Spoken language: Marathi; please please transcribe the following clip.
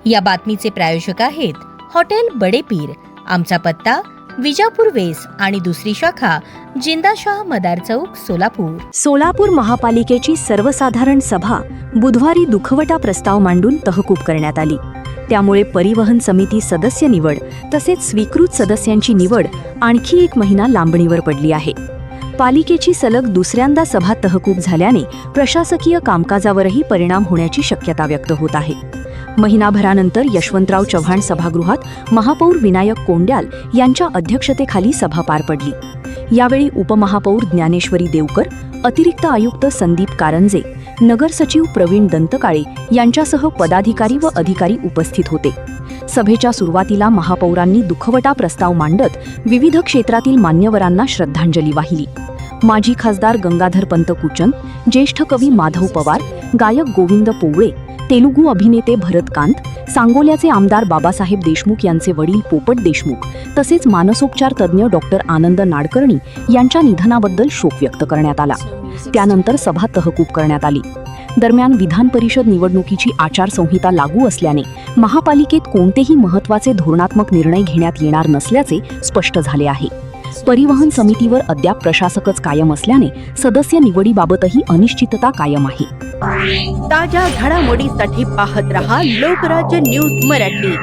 या बातमीचे प्रायोजक आहेत हॉटेल बडे पीर. आमचा पत्ता विजापूर वेस आणि दुसरी शाखा जिंदाशाह मदार चौक, सोलापूर. सोलापूर महापालिकेची सर्वसाधारण सभा बुधवारी दुखवटा प्रस्ताव मांडून तहकूब करण्यात आली. त्यामुळे परिवहन समिती सदस्य निवड तसेच स्वीकृत सदस्यांची निवड आणखी एक महिना लांबणीवर पडली आहे. पालिकेची सलग दुसऱ्यांदा सभा तहकूब झाल्याने प्रशासकीय कामकाजावरही परिणाम होण्याची शक्यता व्यक्त होत आहे. महिनाभरानंतर यशवंतराव चव्हाण सभागृहात महापौर विनायक कोंड्याल यांच्या अध्यक्षतेखाली सभा पार पडली. यावेळी उपमहापौर ज्ञानेश्वरी देवकर, अतिरिक्त आयुक्त संदीप कारंजे, नगर सचिव प्रवीण दंतकाळे यांच्यासह पदाधिकारी व अधिकारी उपस्थित होते. सभेच्या सुरुवातीला महापौरांनी दुखवटा प्रस्ताव मांडत विविध क्षेत्रातील मान्यवरांना श्रद्धांजली वाहिली. माजी खासदार गंगाधरपंत कुचन, ज्येष्ठ कवी माधव पवार, गायक गोविंद पोवळे, तेलुगू अभिनेते भरत कांत, सांगोल्याचे आमदार बाबासाहेब देशमुख यांचे वडील पोपट देशमुख तसेच मानसोपचार तज्ज्ञ डॉक्टर आनंद नाडकर्णी यांच्या निधनाबद्दल शोक व्यक्त करण्यात आला. त्यानंतर सभा तहकूब करण्यात आली. दरम्यान विधान परिषद निवडणुकीची आचारसंहिता लागू असल्याने महापालिकेत कोणतेही महत्त्वाचे धोरणात्मक निर्णय घेण्यात येणार नसल्याचे स्पष्ट झाले आहे. परिवहन समितीवर अद्याप प्रशासकच कायम असल्याने सदस्य निवडीबाबतही अनिश्चितता कायम आहे. ताज्या घडामोडीसाठी पाहत रहा लोकराज्य न्यूज मराठी.